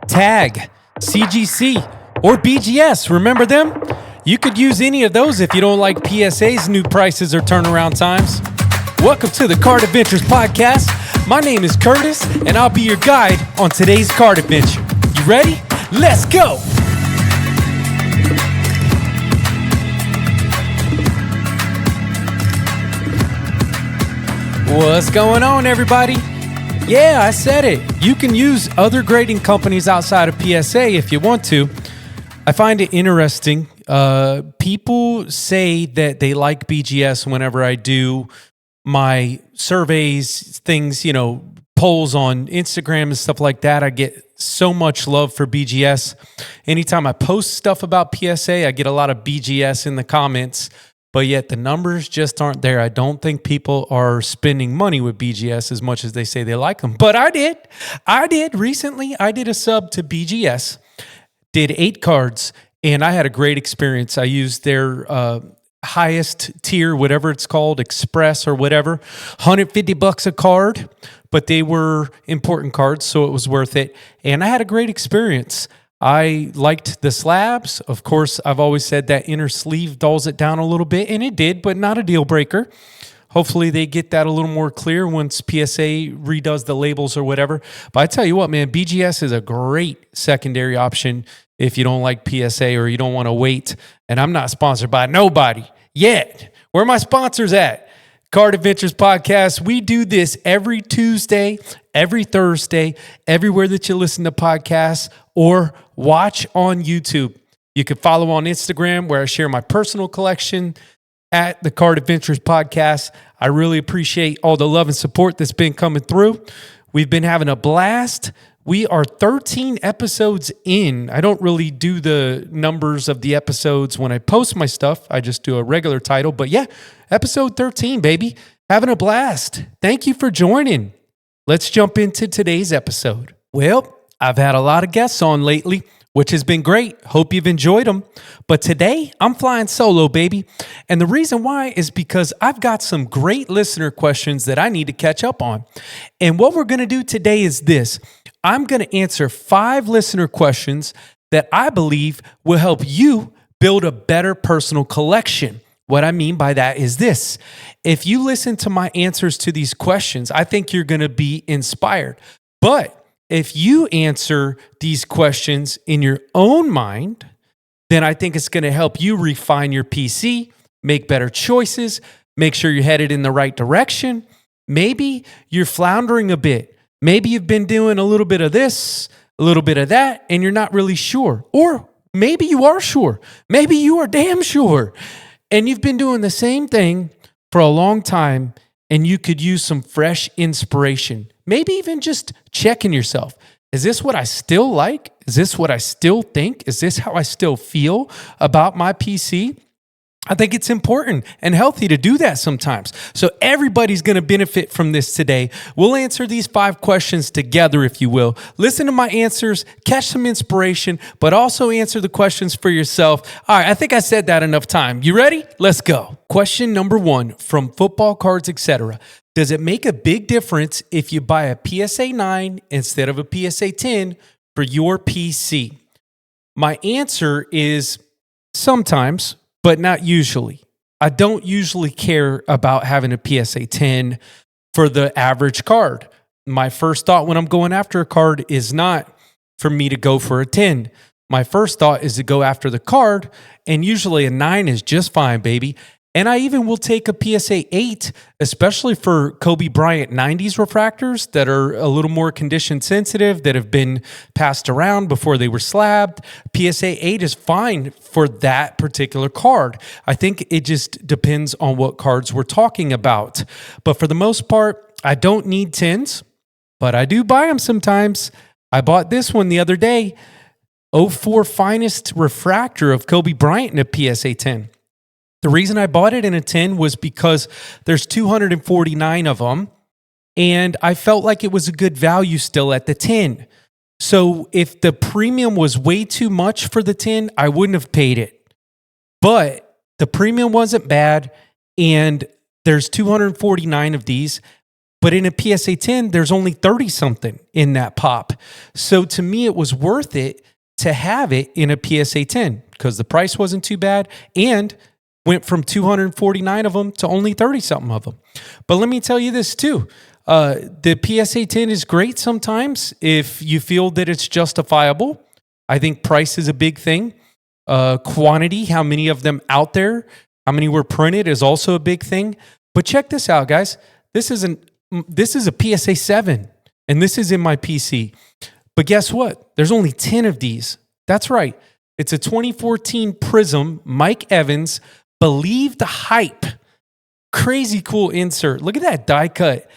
Tag, CGC, or BGS. Remember them? You could use any of those if you don't like PSA's new prices or turnaround times. Welcome to the Card Adventures Podcast. My name is Curtis, and I'll be your guide on today's card adventure. You ready? Let's go! What's going on, everybody? Yeah, I said it. You can use other grading companies outside of PSA if you want to. I find it interesting. People say that they like BGS whenever I do my surveys, things, polls on Instagram and stuff like that. I get so much love for BGS. Anytime I post stuff about PSA, I get a lot of BGS in the comments. But yet the numbers just aren't there. I don't think people are spending money with BGS as much as they say they like them. But I did. Recently, I did a sub to BGS, did 8 cards, and I had a great experience. I used their highest tier, whatever it's called, Express or whatever, $150 a card. But they were important cards, so it was worth it. And I had a great experience. I liked the slabs. Of course, I've always said that inner sleeve dulls it down a little bit, and it did, but not a deal breaker. Hopefully they get that a little more clear once PSA redoes the labels or whatever. But I tell you what, man, BGS is a great secondary option if you don't like PSA or you don't want to wait. And I'm not sponsored by nobody yet. Where are my sponsors at? Card Adventures Podcast. We do this every Tuesday, every Thursday, everywhere that you listen to podcasts or watch on YouTube. You can follow on Instagram where I share my personal collection at the Card Adventures Podcast. I really appreciate all the love and support that's been coming through. We've been having a blast. We are 13 episodes in. I don't really do the numbers of the episodes when I post my stuff. I just do a regular title. But yeah, episode 13, baby. Having a blast. Thank you for joining. Let's jump into today's episode. Well, I've had a lot of guests on lately, which has been great. Hope you've enjoyed them. But today, I'm flying solo, baby. And the reason why is because I've got some great listener questions that I need to catch up on. And what we're going to do today is this. I'm going to answer 5 listener questions that I believe will help you build a better personal collection. What I mean by that is this. If you listen to my answers to these questions, I think you're going to be inspired. But if you answer these questions in your own mind, then I think it's going to help you refine your PC, make better choices, make sure you're headed in the right direction. Maybe you're floundering a bit. Maybe you've been doing a little bit of this, a little bit of that, and you're not really sure. Or maybe you are sure. Maybe you are damn sure. And you've been doing the same thing for a long time, and you could use some fresh inspiration. Maybe even just checking yourself. Is this what I still like? Is this what I still think? Is this how I still feel about my PC? I think it's important and healthy to do that sometimes. So everybody's going to benefit from this today. We'll answer these 5 questions together, if you will. Listen to my answers, catch some inspiration, but also answer the questions for yourself. All right, I think I said that enough time. You ready? Let's go. Question number 1 from Football Cards, etc. Does it make a big difference if you buy a PSA 9 instead of a PSA 10 for your PC? My answer is sometimes, but not usually. I don't usually care about having a PSA 10 for the average card. My first thought when I'm going after a card is not for me to go for a 10. My first thought is to go after the card, and usually a 9 is just fine, baby. And I even will take a PSA 8, especially for Kobe Bryant 90s refractors that are a little more condition sensitive, that have been passed around before they were slabbed. PSA 8 is fine for that particular card. I think it just depends on what cards we're talking about. But for the most part, I don't need 10s, but I do buy them sometimes. I bought this one the other day, 04 Finest Refractor of Kobe Bryant in a PSA 10. The reason I bought it in a 10 was because there's 249 of them, and I felt like it was a good value still at the 10. So if the premium was way too much for the 10, I wouldn't have paid it. But the premium wasn't bad, and there's 249 of these. But in a PSA 10, there's only 30 something in that pop. So to me, it was worth it to have it in a PSA 10 because the price wasn't too bad and went from 249 of them to only 30 something of them. But let me tell you this too. The PSA 10 is great sometimes if you feel that it's justifiable. I think price is a big thing. Quantity, how many of them out there, how many were printed is also a big thing. But check this out, guys. This is a PSA 7, and this is in my PC. But guess what? There's only 10 of these. That's right. It's a 2014 Prism, Mike Evans, Believe the Hype. Crazy cool insert. Look at that die cut.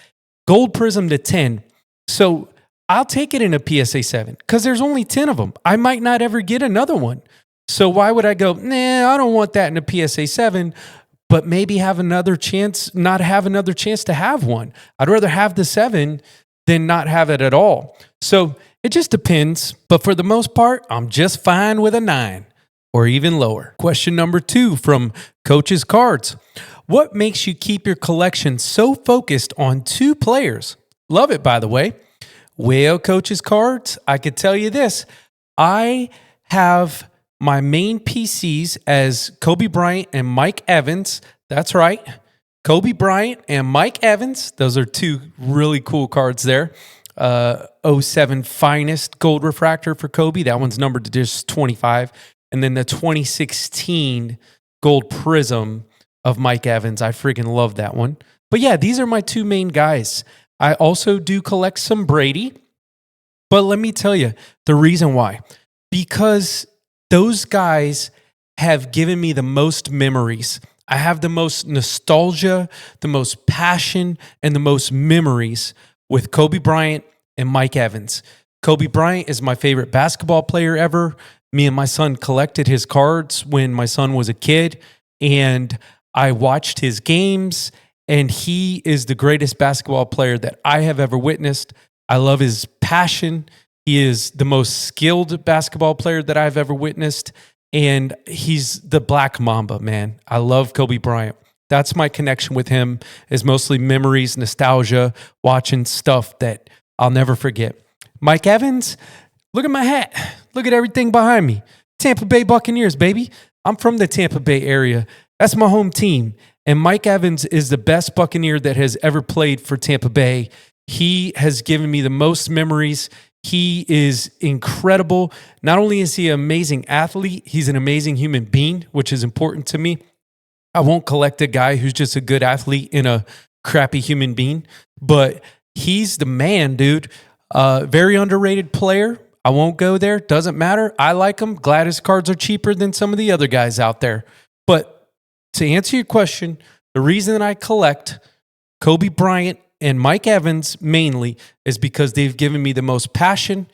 Gold Prism to 10. So I'll take it in a PSA 7 because there's only 10 of them. I might not ever get another one. So why would I go, nah, I don't want that in a PSA 7, but maybe have another chance, not have another chance to have one. I'd rather have the 7 than not have it at all. So it just depends. But for the most part, I'm just fine with a 9 or even lower. Question number 2 from Coach's Cards. What makes you keep your collection so focused on 2 players? Love it, by the way. Well, Coach's Cards, I could tell you this. I have my main PCs as Kobe Bryant and Mike Evans. That's right. Kobe Bryant and Mike Evans. Those are 2 really cool cards there. 07 Finest Gold Refractor for Kobe. That one's numbered to just 25. And then the 2016 Gold Prism of Mike Evans. I freaking love that one. But yeah, these are my 2 main guys. I also do collect some Brady. But let me tell you the reason why. Because those guys have given me the most memories. I have the most nostalgia, the most passion, and the most memories with Kobe Bryant and Mike Evans. Kobe Bryant is my favorite basketball player ever. Me and my son collected his cards when my son was a kid, and I watched his games, and he is the greatest basketball player that I have ever witnessed. I love his passion. He is the most skilled basketball player that I've ever witnessed, and he's the Black Mamba, man. I love Kobe Bryant. That's my connection with him, is mostly memories, nostalgia, watching stuff that I'll never forget. Mike Evans, look at my hat. Look at everything behind me. Tampa Bay Buccaneers, baby. I'm from the Tampa Bay area. That's my home team. And Mike Evans is the best Buccaneer that has ever played for Tampa Bay. He has given me the most memories. He is incredible. Not only is he an amazing athlete, he's an amazing human being, which is important to me. I won't collect a guy who's just a good athlete and a crappy human being, but he's the man, dude. Very underrated player. I won't go there. Doesn't matter. I like him. Glad his cards are cheaper than some of the other guys out there. But to answer your question, the reason that I collect Kobe Bryant and Mike Evans mainly is because they've given me the most passion,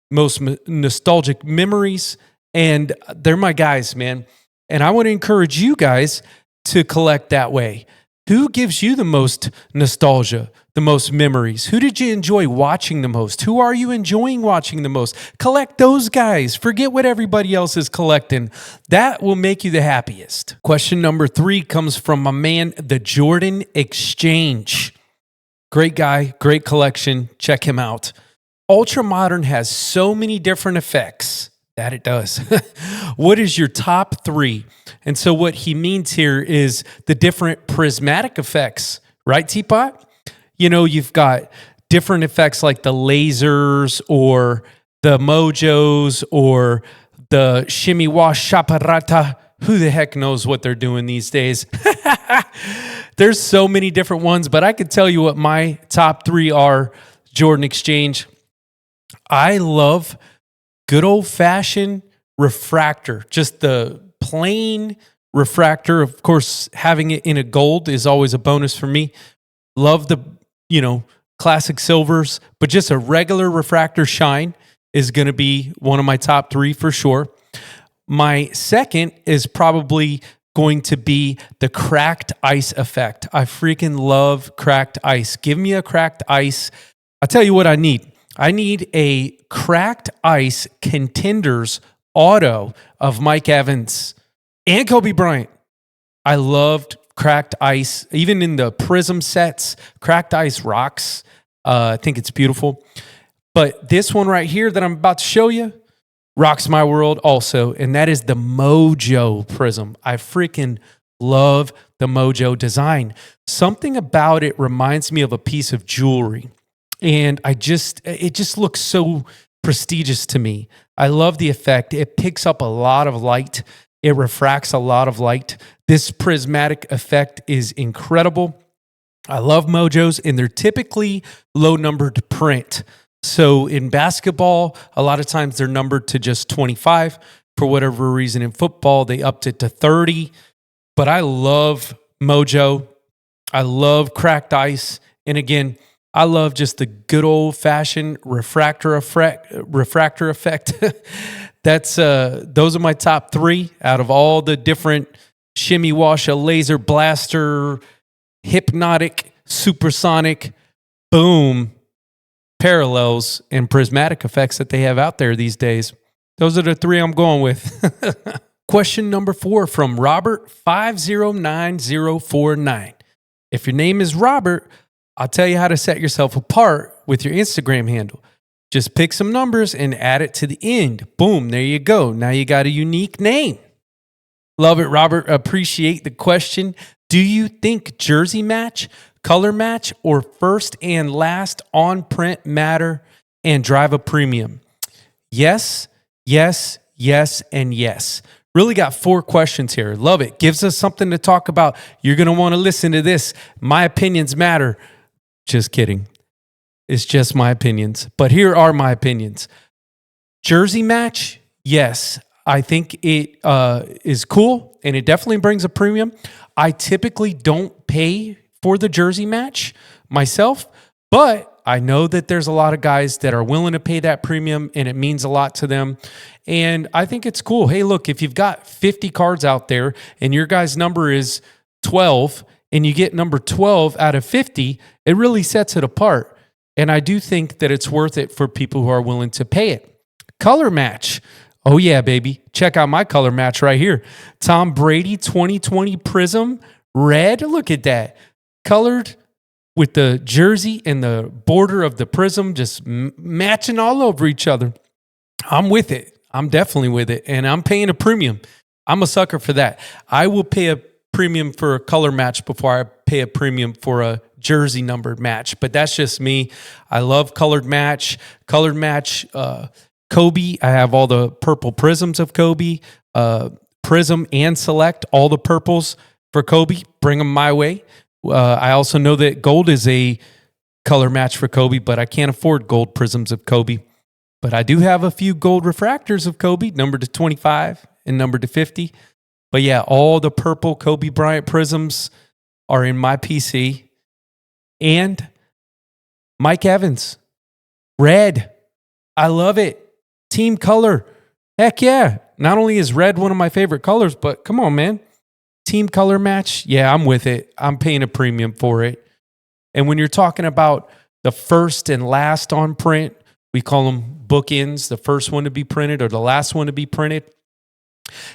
most nostalgic memories, and they're my guys, man. And I want to encourage you guys to collect that way. Who gives you the most nostalgia, the most memories? Who did you enjoy watching the most? Who are you enjoying watching the most? Collect those guys. Forget what everybody else is collecting. That will make you the happiest. Question number 3 comes from my man, the Jordan Exchange. Great guy, great collection. Check him out. Ultra Modern has so many different effects. That it does. What is your top 3? And so what he means here is the different prismatic effects, right, Teapot? You know, you've got different effects like the lasers or the mojos or the shimmy wash chaparrata. Who the heck knows what they're doing these days? There's so many different ones, but I could tell you what my top 3 are. Jordan Exchange. I love good old-fashioned refractor, just the plain refractor. Of course, having it in a gold is always a bonus for me. Love the, classic silvers, but just a regular refractor shine is going to be one of my top 3 for sure. My second is probably going to be the cracked ice effect. I freaking love cracked ice. Give me a cracked ice. I'll tell you what I need. I need a cracked ice contenders auto of Mike Evans and Kobe Bryant. I loved cracked ice, even in the prism sets, cracked ice rocks. I think it's beautiful. But this one right here that I'm about to show you rocks my world also, and that is the Mojo Prism. I freaking love the Mojo design. Something about it reminds me of a piece of jewelry, and it just looks so prestigious to me. I love the effect. It picks up a lot of light. It refracts a lot of light. This prismatic effect is incredible. I love Mojos, and they're typically low numbered print. So in basketball, a lot of times they're numbered to just 25. For whatever reason, in football, they upped it to 30. But I love Mojo. I love cracked ice. And again, I love just the good old-fashioned refractor effect. Those are my top three out of all the different shimmy washer, laser blaster, hypnotic, supersonic, boom, parallels, and prismatic effects that they have out there these days. Those are the three I'm going with. Question number 4 from Robert 509049. If your name is Robert, I'll tell you how to set yourself apart with your Instagram handle. Just pick some numbers and add it to the end. Boom, there you go. Now you got a unique name. Love it, Robert. Appreciate the question. Do you think jersey match, color match, or first and last on print matter and drive a premium? Yes, yes, yes, and yes. Really got 4 questions here. Love it. Gives us something to talk about. You're going to want to listen to this. My opinions matter. Just kidding. It's just my opinions. But here are my opinions. Jersey match, yes. I think it is cool, and it definitely brings a premium. I typically don't pay for the jersey match myself, but I know that there's a lot of guys that are willing to pay that premium, and it means a lot to them. And I think it's cool. Hey, look, if you've got 50 cards out there and your guy's number is 12 and you get number 12 out of 50, it really sets it apart. And I do think that it's worth it for people who are willing to pay it. Color match. Oh, yeah, baby. Check out my color match right here. Tom Brady 2020 Prism red. Look at that. Colored with the jersey and the border of the prism just matching all over each other. I'm with it. I'm definitely with it. And I'm paying a premium. I'm a sucker for that. I will pay a premium for a color match before I pay a premium for a jersey numbered match. But that's just me. I love colored match. Colored match, Kobe. I have all the purple prisms of Kobe. Prism and Select, all the purples for Kobe. Bring them my way. I also know that gold is a color match for Kobe, but I can't afford gold prisms of Kobe. But I do have a few gold refractors of Kobe, numbered to 25 and numbered to 50. But yeah, all the purple Kobe Bryant prisms are in my PC. And Mike Evans, red. I love it. Team color. Heck yeah. Not only is red one of my favorite colors, but come on, man. Team color match, yeah, I'm with it. I'm paying a premium for it. And when you're talking about the first and last on print, we call them bookends, the first one to be printed or the last one to be printed.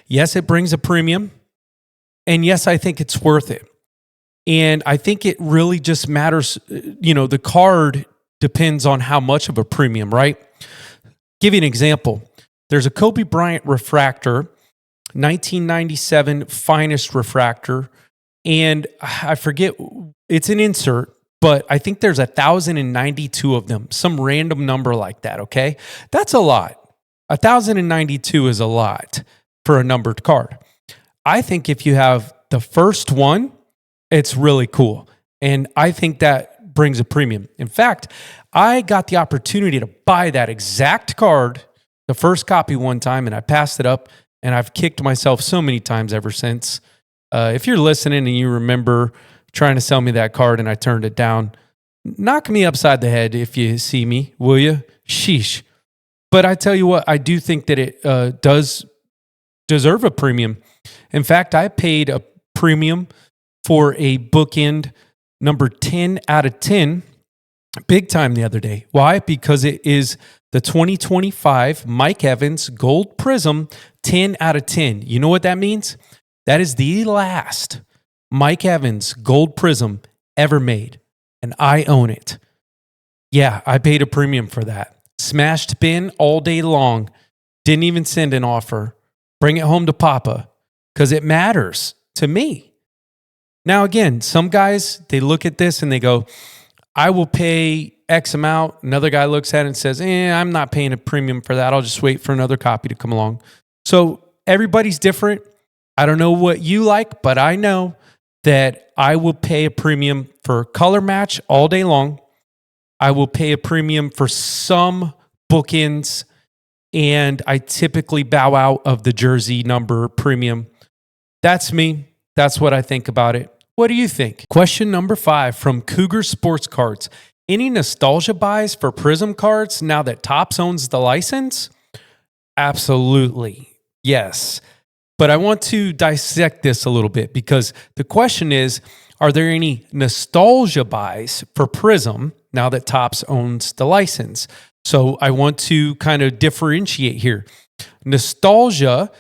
Yes, it brings a premium. And yes, I think it's worth it. And I think it really just matters, the card depends on how much of a premium, right? Give you an example. There's a Kobe Bryant refractor, 1997 finest refractor, and I forget, it's an insert, but I think there's 1,092 of them, some random number like that, okay? That's a lot. 1,092 is a lot for a numbered card. I think if you have the first one, it's really cool, and I think that brings a premium. In fact, I got the opportunity to buy that exact card, the first copy one time, and I passed it up. And I've kicked myself so many times ever since. If you're listening and you remember trying to sell me that card and I turned it down, knock me upside the head if you see me, will you? Sheesh. But I tell you what, I do think that it does deserve a premium. In fact, I paid a premium for a bookend number 10 out of 10 big time the other day. Why? Because it is the 2025 Mike Evans Gold Prism 10 out of 10. You know what that means? That is the last Mike Evans gold prism ever made, and I own it. Yeah, I paid a premium for that. Smashed bin all day long. Didn't even send an offer. Bring it home to Papa because it matters to me. Now, again, some guys, they look at this and they go, I will pay X amount. Another guy looks at it and says, I'm not paying a premium for that. I'll just wait for another copy to come along. So everybody's different. I don't know what you like, but I know that I will pay a premium for color match all day long. I will pay a premium for some bookends, and I typically bow out of the jersey number premium. That's me. That's what I think about it. What do you think? Question number 5 from Cougar Sports Cards. Any nostalgia buys for Prism cards now that Topps owns the license? Absolutely. Yes. But I want to dissect this a little bit because the question is, are there any nostalgia buys for Prism now that Topps owns the license? So I want to kind of differentiate here. Nostalgia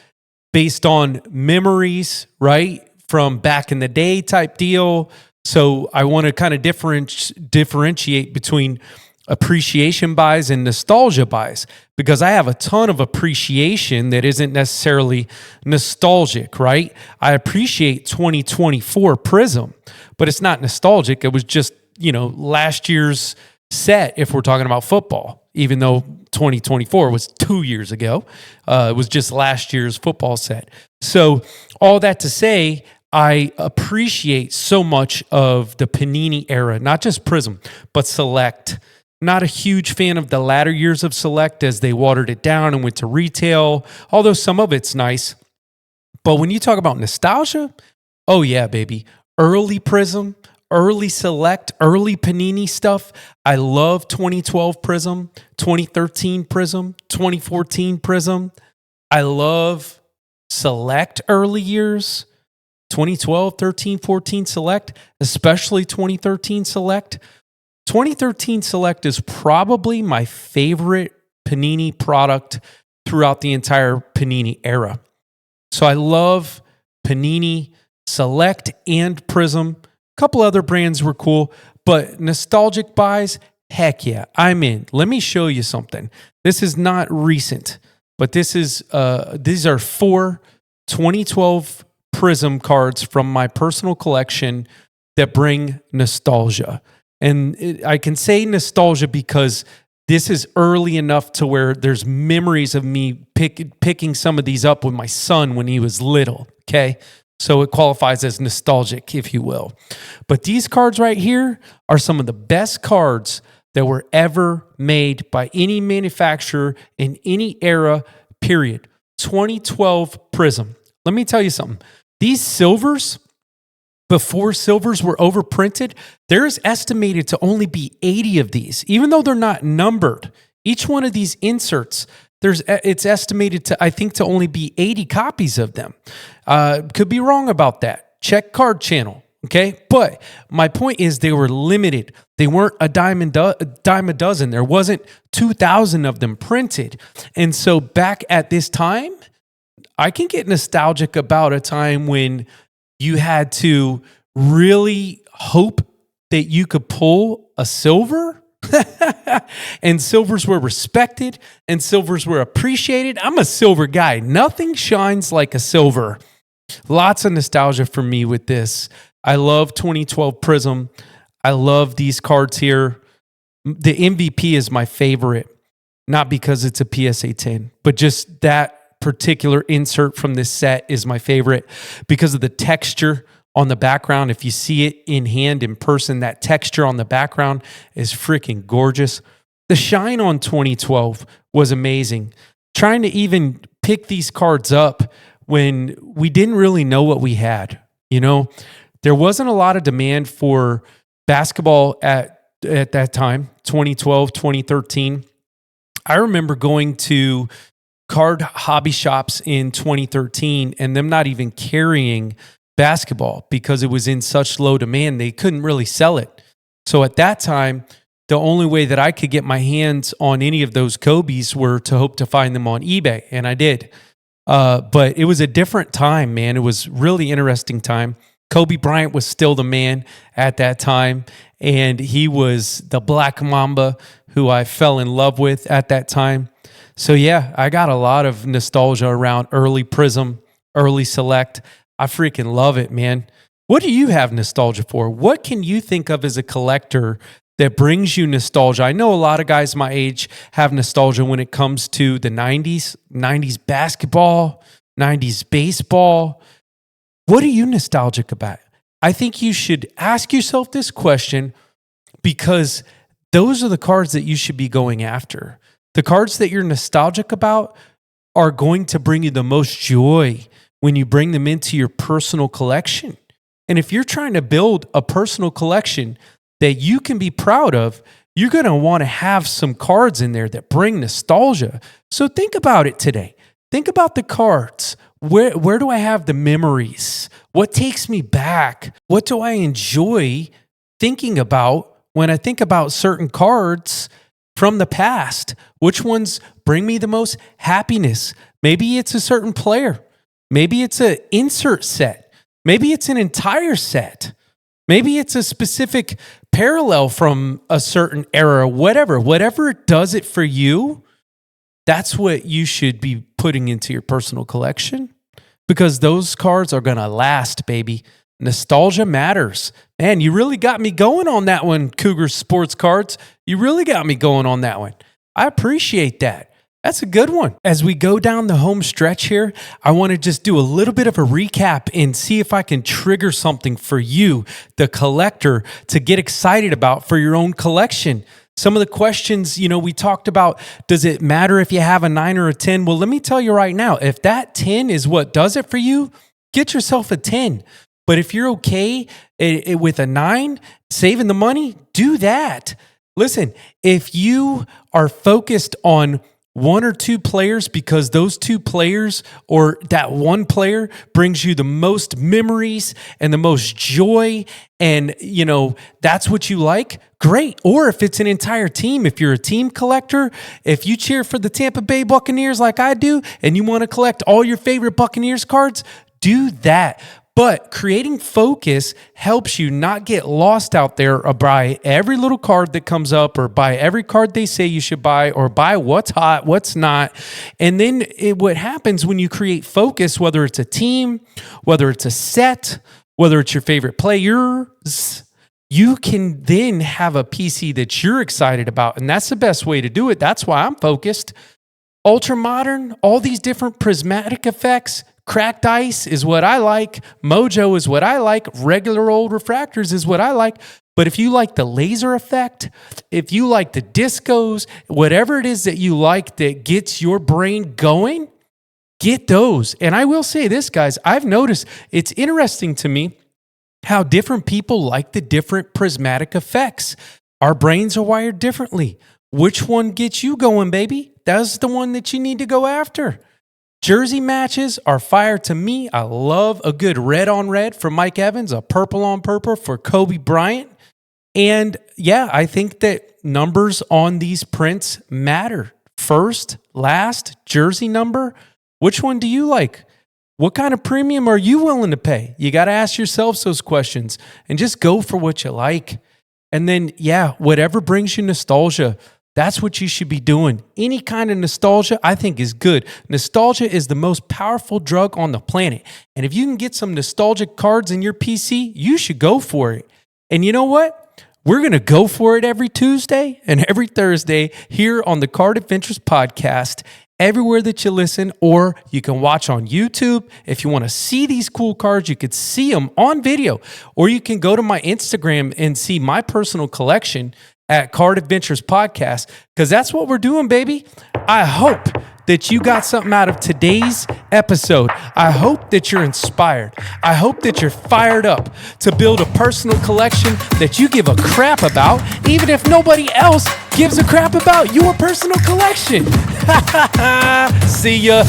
based on memories, right? From back in the day type deal. So I want to kind of differentiate between appreciation buys and nostalgia buys because I have a ton of appreciation that isn't necessarily nostalgic, right? I appreciate 2024 Prism, but it's not nostalgic. It was just, last year's set if we're talking about football, even though 2024 was 2 years ago. It was just last year's football set. So all that to say, I appreciate so much of the Panini era, not just Prism, but Select. Not a huge fan of the latter years of Select as they watered it down and went to retail, although some of it's nice. But when you talk about nostalgia, oh yeah, baby. Early Prism, early Select, early Panini stuff. I love 2012 Prism, 2013 Prism, 2014 Prism. I love Select early years, 2012, 13, 14 Select, especially 2013 Select. 2013 Select is probably my favorite Panini product throughout the entire Panini era. So I love Panini, Select, and Prism. A couple other brands were cool, but nostalgic buys, heck yeah, I'm in. Let me show you something. This is not recent, but these are 4 2012 Prism cards from my personal collection that bring nostalgia. And I can say nostalgia because this is early enough to where there's memories of me picking some of these up with my son when he was little, okay? So it qualifies as nostalgic, if you will. But these cards right here are some of the best cards that were ever made by any manufacturer in any era, period. 2012 Prism. Let me tell you something. These silvers, before silvers were overprinted, there's estimated to only be 80 of these, even though they're not numbered. Each one of these inserts, it's estimated to only be 80 copies of them. Could be wrong about that. Check Card Channel, okay? But my point is they were limited. They weren't a dime a dozen. There wasn't 2,000 of them printed. And so back at this time, I can get nostalgic about a time when you had to really hope that you could pull a silver and silvers were respected and silvers were appreciated. I'm a silver guy. Nothing shines like a silver. Lots of nostalgia for me with this. I love 2012 Prism. I love these cards here. The MVP is my favorite, not because it's a PSA 10, but just that particular insert from this set is my favorite because of the texture on the background. If you see it in hand, in person, that texture on the background is freaking gorgeous. The shine on 2012 was amazing. Trying to even pick these cards up when we didn't really know what we had. There wasn't a lot of demand for basketball at that time, 2012, 2013. I remember going to card hobby shops in 2013 and them not even carrying basketball because it was in such low demand. They couldn't really sell it. So at that time, the only way that I could get my hands on any of those Kobe's were to hope to find them on eBay. And I did. But it was a different time, man. It was really interesting time. Kobe Bryant was still the man at that time, and he was the Black Mamba who I fell in love with at that time. So yeah, I got a lot of nostalgia around early Prism, early Select. I freaking love it, man. What do you have nostalgia for? What can you think of as a collector that brings you nostalgia? I know a lot of guys my age have nostalgia when it comes to the 90s basketball, 90s baseball. What are you nostalgic about? I think you should ask yourself this question, because those are the cards that you should be going after. The cards that you're nostalgic about are going to bring you the most joy when you bring them into your personal collection. And if you're trying to build a personal collection that you can be proud of, you're going to want to have some cards in there that bring nostalgia. So think about it today. Think about the cards. Where do I have the memories? What takes me back? What do I enjoy thinking about when I think about certain cards from the past? Which ones bring me the most happiness? Maybe it's a certain player. Maybe it's an insert set. Maybe it's an entire set. Maybe it's a specific parallel from a certain era, whatever does it for you. That's what you should be putting into your personal collection, because those cards are going to last, baby. Nostalgia matters. Man, you really got me going on that one, Cougar Sports Cards. You really got me going on that one. I appreciate that. That's a good one. As we go down the home stretch here, I want to just do a little bit of a recap and see if I can trigger something for you, the collector, to get excited about for your own collection. Some of the questions, we talked about, does it matter if you have a 9 or a 10? Well, let me tell you right now, if that 10 is what does it for you, get yourself a 10. But if you're okay with a 9, saving the money, do that. Listen, if you are focused on one or two players because those two players or that one player brings you the most memories and the most joy, and that's what you like, great. Or if it's an entire team, if you're a team collector, if you cheer for the Tampa Bay Buccaneers like I do and you want to collect all your favorite Buccaneers cards, do that. But creating focus helps you not get lost out there or buy every little card that comes up, or buy every card they say you should buy, or buy what's hot, what's not. And then what happens when you create focus, whether it's a team, whether it's a set, whether it's your favorite players, you can then have a PC that you're excited about. And that's the best way to do it. That's why I'm focused. Ultra modern, all these different prismatic effects. Cracked ice is what I like. Mojo is what I like. Regular old refractors is what I like. But if you like the laser effect, if you like the discos, whatever it is that you like that gets your brain going, get those. And I will say this, guys, I've noticed it's interesting to me how different people like the different prismatic effects. Our brains are wired differently. Which one gets you going, baby? That's the one that you need to go after. Jersey matches are fire to me. I love a good red on red for Mike Evans, a purple on purple for Kobe Bryant. And yeah, I think that numbers on these prints matter. First, last, jersey number. Which one do you like? What kind of premium are you willing to pay? You got to ask yourselves those questions and just go for what you like. And then, yeah, whatever brings you nostalgia, that's what you should be doing. Any kind of nostalgia, I think, is good. Nostalgia is the most powerful drug on the planet. And if you can get some nostalgic cards in your PC, you should go for it. And you know what? We're going to go for it every Tuesday and every Thursday here on the Card Adventures podcast, everywhere that you listen, or you can watch on YouTube. If you want to see these cool cards, you could see them on video, or you can go to my Instagram and see my personal collection at Card Adventures Podcast, because that's what we're doing, baby. I hope that you got something out of today's episode. I hope that you're inspired. I hope that you're fired up to build a personal collection that you give a crap about, even if nobody else gives a crap about your personal collection. See ya.